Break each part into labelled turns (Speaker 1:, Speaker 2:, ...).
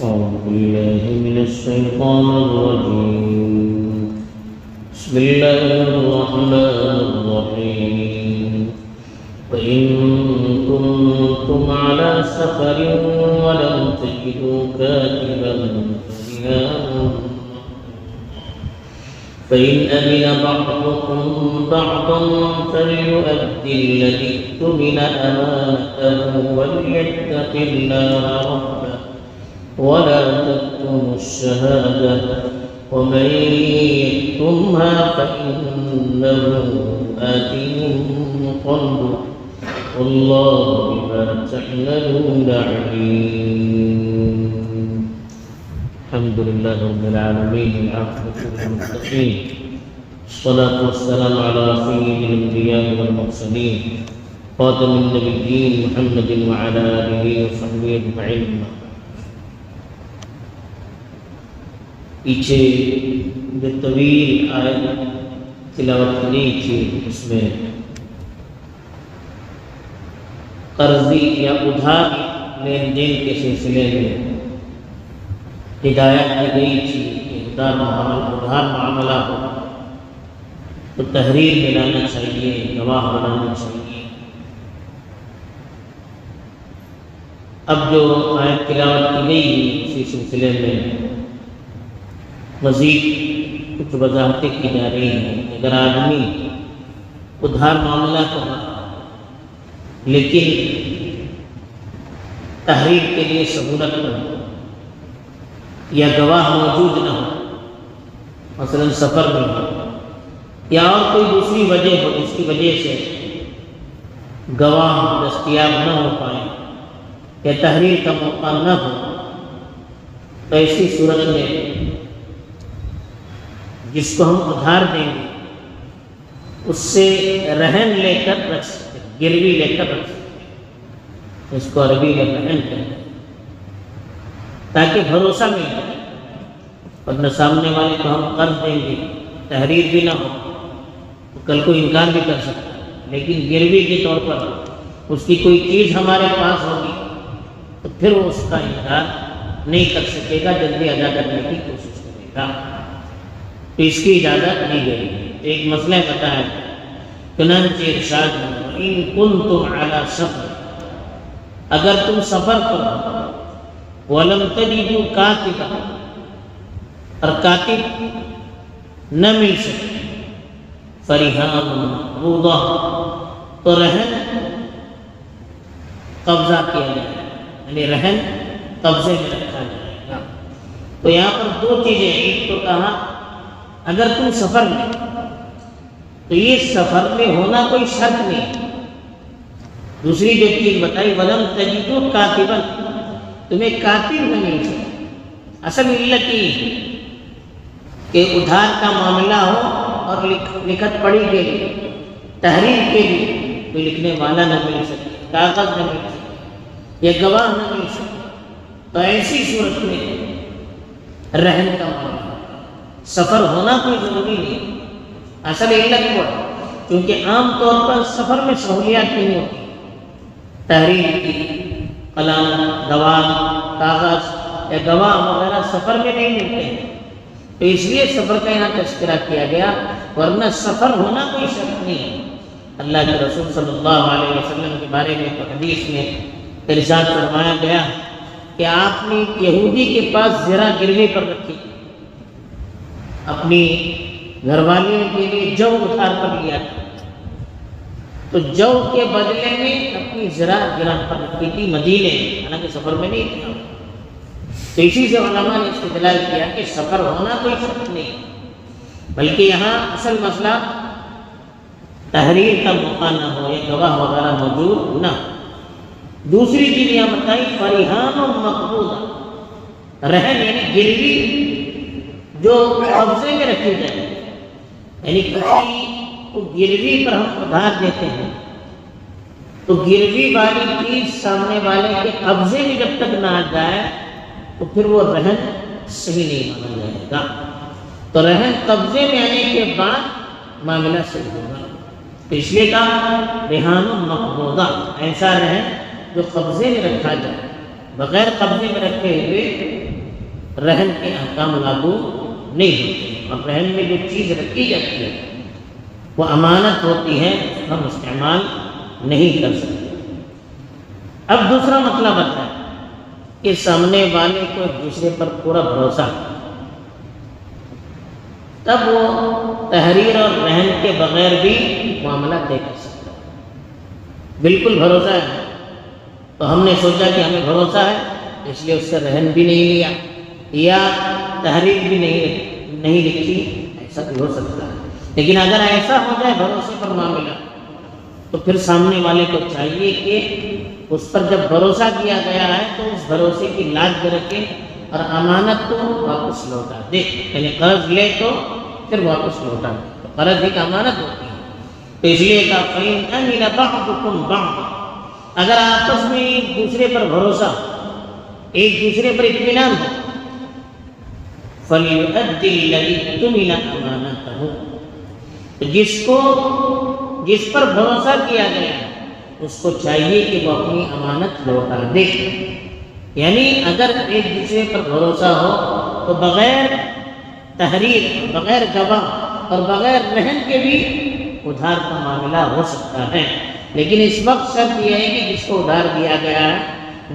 Speaker 1: أعوذ بالله من الشيطان الرجيم بسم الله الرحمن الرحيم وإن كنتم على سفر ولم تجدوا كاتبا فإن أمن بعضكم بعضا فليؤدي الذي اؤتمن أمانته وليتق الله ربه ولا تكتموا الشهادة ومن يكتمها فإنه آثم قلبه والله بما تعملون عليم. الحمد لله رب العالمين والعاقبة للمتقين والصلاة والسلام على سيد الأنبياء والمرسلين خاتم النبيين محمد وعلى آله وصحبه أجمعين. پیچھے جو طویل آیت تلاوت کرنی تھی اس میں قرضی یا ادھار لین دین کے سلسلے میں ہدایت کی گئی تھی کہ ادھار معاملہ ہو تو تحریر میں لانا چاہیے، گواہ بنانا چاہیے. اب جو آیت تلاوت کی گئی اسی سلسلے میں مزید کچھ وضاحتیں کی جا رہی ہیں. اگر آدمی ادھار معاملہ کر رہا لیکن تحریر کے لیے سہولت نہ ہو یا گواہ موجود نہ ہو، مثلا سفر میں ہو یا اور کوئی دوسری وجہ ہو جس کی وجہ سے گواہ دستیاب نہ ہو پائے یا تحریر کا موقع نہ ہو، تو ایسی صورت میں جس کو ہم ادھار دیں گے اس سے رہن لے کر رکھ سکتے ہیں، گروی لے کر رکھ سکتے ہیں. اس کو عربی میں رہن کہتے ہیں تاکہ بھروسہ مل جائے. ورنہ سامنے والے کو ہم قرض دیں گے، تحریر بھی نہ ہو تو کل کو انکار بھی کر سکتا ہے، لیکن گروی کے طور پر اس کی کوئی چیز ہمارے پاس ہوگی تو پھر وہ اس کا انکار نہیں کر سکے گا، جلدی ادا کرنے کی کوشش کرے گا. تو اس کی اجازت دی گئی. ایک مسئلہ بتایا چنانچہ ارشاد ان کنتم علی سفر، اگر تم سفر پر ہو ولم تجدوا کاتبا اور کاتب نہ مل سکے فرہان مقبوضہ تو رہن قبضہ کیا جائے، یعنی رہن قبضے میں رکھا جائے گا. تو یہاں پر دو چیزیں، ایک تو کہا اگر تم سفر میں تو یہ سفر میں ہونا کوئی شرط نہیں. دوسری جو چیز بتائی ولم تجدوا کاتبا، تمہیں کاتب نہ مل سکے. اصل علت یہ کہ ادھار کا معاملہ ہو اور لکھت پڑھی کے لیے تحریر کے لیے کوئی لکھنے والا نہ مل سکے، کاغذ نہ مل سکے یا گواہ نہ مل سکے، تو ایسی صورت میں رہن کا معاملہ، سفر ہونا کوئی ضروری نہیں. اصل علت وہ ہے کیونکہ عام طور پر سفر میں سہولیات نہیں ہوتی، تحریر کی قلم، دوام، کاغذ یا گواہ وغیرہ سفر میں نہیں ملتے ہیں، تو اس لیے سفر کا یہاں تذکرہ کیا گیا. ورنہ سفر ہونا کوئی شرط نہیں ہے. اللہ کے رسول صلی اللہ علیہ وسلم کے بارے میں تو حدیث میں ارشاد فرمایا گیا کہ آپ نے یہودی کے پاس زرہ گروی پر رکھی، اپنی گھر والیوں کے لیے جو ادھار پر لیا تھا، تو جو کے بدلے میں اپنی زرہ گرہ پر رکھی تھی مدینے میں، حالانکہ سفر میں نہیں تھا. تو اسی سے علماء نے استدلال کیا کہ سفر ہونا کوئی شرط نہیں، بلکہ یہاں اصل مسئلہ تحریر کا موقع نہ ہو یا گواہ وغیرہ موجود نہ ہو. دوسری چیز یہاں بتائی فرہان و مقبوضہ، رہن یعنی گروی جو قبضے میں رکھی جائے، یعنی کسی کو گروی پر ہم ادھار دیتے ہیں تو گروی والی چیز سامنے والے کے قبضے میں جب تک نہ آ جائے تو پھر وہ رہن صحیح نہیں مانا جائے گا. تو رہن قبضے میں آنے کے بعد معاملہ صحیح ہوگا. تو اس لیے کہا رہان مقبوضہ، ایسا رہن جو قبضے میں رکھا جائے، بغیر قبضے میں رکھے ہوئے رہن کے احکام لاگو نہیں ہوتے، اور رہن میں جو چیز رکھی جاتی ہے وہ امانت ہوتی ہے، اس کا ہم استعمال نہیں کر سکتے۔ اب دوسرا مسئلہ بتا ہے کہ سامنے والے کو ایک دوسرے پر پورا بھروسہ، تب وہ تحریر اور رہن کے بغیر بھی معاملہ طے کر سکتا ہے۔ بالکل بھروسہ ہے تو ہم نے سوچا کہ ہمیں بھروسہ ہے اس لیے اس سے رہن بھی نہیں لیا یا تحریر بھی نہیں لکھی، ایسا بھی ہو سکتا ہے۔ لیکن اگر ایسا ہو جائے بھروسے پر معاملہ، تو پھر سامنے والے کو چاہیے کہ اس پر جب بھروسہ کیا گیا ہے تو اس بھروسے کی لاج رکھے اور امانت کو واپس لوٹا دے، یعنی قرض لے تو پھر واپس لوٹا دے، تو قرض ایک امانت ہوتی ہے۔ تو اس لیے کہا فَإِنْ أَمِنَ بَعْضُكُمْ بَعْضًا، اگر آپس میں ایک دوسرے پر بھروسہ، ایک دوسرے پر اطمینان ہو، فَلْيُؤَدِّ الَّذِي اؤْتُمِنَ أَمَانَتَهُ، تو جس پر بھروسہ کیا گیا ہے اس کو چاہیے کہ وہ اپنی امانت لوٹا دے۔ یعنی اگر ایک دوسرے پر بھروسہ ہو تو بغیر تحریر، بغیر گواہ اور بغیر رہن کے بھی ادھار کا معاملہ ہو سکتا ہے، لیکن اس وقت شرط یہ ہے کہ جس کو ادھار دیا گیا ہے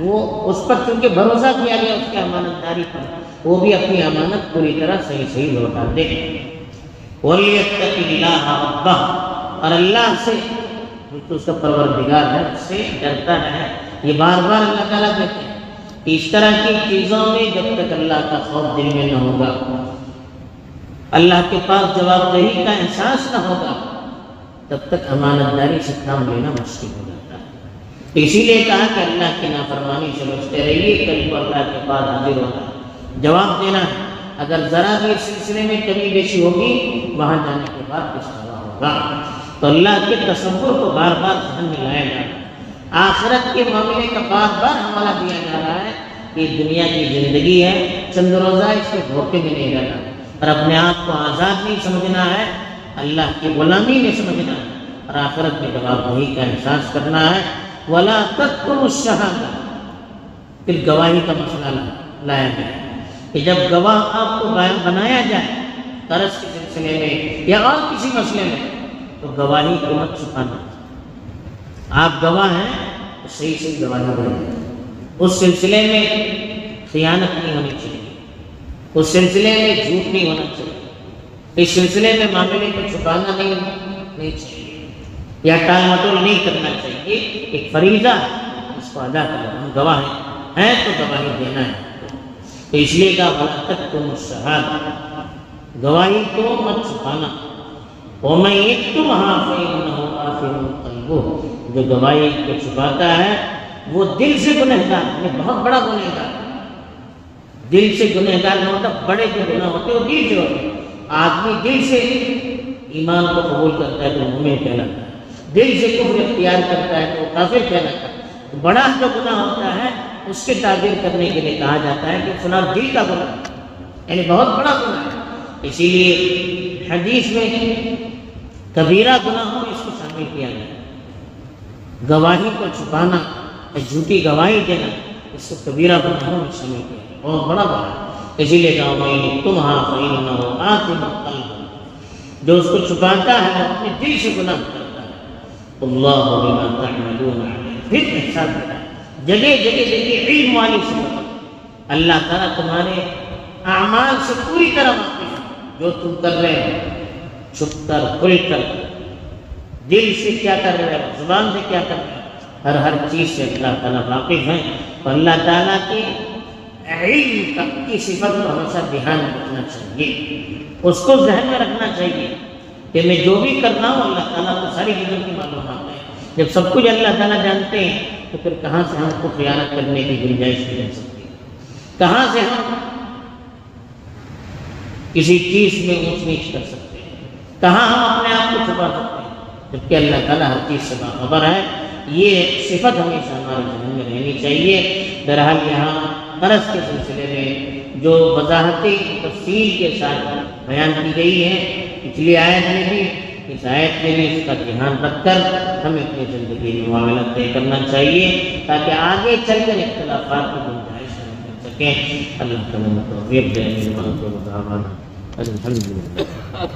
Speaker 1: وہ اس پر چونکہ بھروسہ کیا گیا اس کی امانت داری پر، وہ بھی اپنی امانت پوری طرح صحیح لوٹا دے۔ وَلْيَتَّقِ اللَّهَ رَبَّهُ، اور اللہ سے جو اس کا پروردگار ہے اس سے ڈرتا رہے۔ یہ بار بار اللہ تعالیٰ کہتے ہیں کہ اس طرح کی چیزوں میں جب تک اللہ کا خوف دل میں نہ ہوگا، اللہ کے پاس جواب دہی کا احساس نہ ہوگا، تب تک امانت داری سے کام لینا مشکل ہو جاتا ہے۔ اسی لیے کہا کہ اللہ کی نافرمانی سے بچتے رہیے، کل کو اللہ کے پاس حاضر ہوگا، جواب دینا ہے۔ اگر ذرا بھی اس سلسلے میں کمی بیشی ہوگی وہاں جانے کے بعد پچھتاوا ہوگا۔ تو اللہ کے تصور کو بار بار ذہن میں لایا جا رہا ہے، آخرت کے معاملے کا بار بار حوالہ دیا جا رہا ہے کہ دنیا کی زندگی ہے چند روزہ، اس کے دھوکے میں نہیں رہنا، اور اپنے آپ کو آزاد نہیں سمجھنا ہے، اللہ کی غلامی میں سمجھنا ہے، اور آخرت میں جواب دہی کا احساس کرنا ہے۔ وَلَا تَكْتُمُوا الشَّهَادَةَ، پھر گواہی کا مسئلہ لایا گیا ہے کہ جب گواہ آپ کو بنایا جائے قرض کے سلسلے میں یا اور کسی مسئلے میں، تو گواہی کو مت چھپانا۔ آپ گواہ ہیں تو صحیح گواہی دیں، اس سلسلے میں خیانت نہیں ہونی چاہیے، اس سلسلے میں جھوٹ نہیں ہونا چاہیے، اس سلسلے میں معاملے کو چھپانا نہیں چاہیے یا ٹال مٹول نہیں کرنا چاہیے۔ ایک فریضہ اس کو ادا کرنا، ہم گواہ ہیں تو گواہی دینا ہے۔ تو اس لیے کہا وَلَا تَكْتُمُوا الشَّهَادَةَ، گواہی کو مت چھپانا۔ وَمَن يَكْتُمْهَا فَإِنَّهُ آثِمٌ قَلْبُهُ، جو گواہی کو چھپاتا ہے وہ دل سے گنہگار ہے، بہت بڑا گنہگار ہے۔ دل سے گنہگار نہ ہوتا، بڑے جو گناہ ہوتے وہ دل سے ہوتے۔ آدمی دل سے ایمان کو قبول کرتا ہے تو مومن کہلاتا ہے، دل سے کفر اختیار کرتا ہے تو وہ کافر کہلاتا ہے۔ بڑا جو گناہ ہوتا ہے اس کے تعبیر کرنے کے لیے کہا جاتا ہے کہ فلاں دل کا گناہ، یعنی بہت بڑا گناہ ہے۔ اسی لیے حدیث میں کبیرہ گناہوں میں اس کو شامل کیا گیا، گواہی کو چھپانا، جھوٹی گواہی دینا، اس کو کبیرہ گناہوں میں شامل کیا گیا، بہت بڑا گناہ ہے۔ اسی لیے کہا وَإِن تُمْهَا فَإِنَّهُ آثِمٌ قَلْبُهُ، جو اس کو چھپاتا ہے وہ اپنے دل سے گناہ کرتا ہے۔ اللَّهُ بِمَا تَعْمَلُونَ عَلِيمٌ، پھر احسان کرتا ہے جگہ جگہ دیکھیے علم والی صفت، اللہ تعالیٰ تمہارے اعمال سے پوری طرح واقف ہے، جو تم کر رہے ہو، چھپ کر کھل کر، دل سے کیا کر رہے ہو، زبان سے کیا کر رہے ہو، ہر چیز سے اللہ تعالیٰ واقف ہیں۔ اور اللہ تعالیٰ کے علم کی صفت کو ہمیشہ دھیان رکھنا چاہیے، اس کو ذہن میں رکھنا چاہیے کہ میں جو بھی کر رہا ہوں اللہ تعالیٰ کو ساری چیزوں کی معلومات ہے۔ جب سب کچھ اللہ تعالیٰ جانتے ہیں تو پھر کہاں سے ہم کو خیانت کرنے کی گنجائش بھی رہ سکتی ہے، کہاں سے ہم کسی چیز میں اونچ نیچ کر سکتے ہیں، کہاں ہم اپنے آپ کو چھپا سکتے ہیں، جبکہ اللہ تعالیٰ ہر چیز سے باخبر ہے۔ یہ صفت ہمیشہ ہمارے ذہن میں رہنی چاہیے۔ بہرحال یہاں قرض کے سلسلے میں جو وضاحتی تفصیل کے ساتھ بیان کی گئی ہے پچھلی آیت میں بھی، اس آیت میں بھی اس کا دھیان رکھ کر ہمیں اپنی زندگی میں معاملات طے کرنا چاہیے تاکہ آگے چل کر اختلافات کی گنجائش نہ سکیں. اللہ تعالیٰ توفیق دے. الحمد للہ.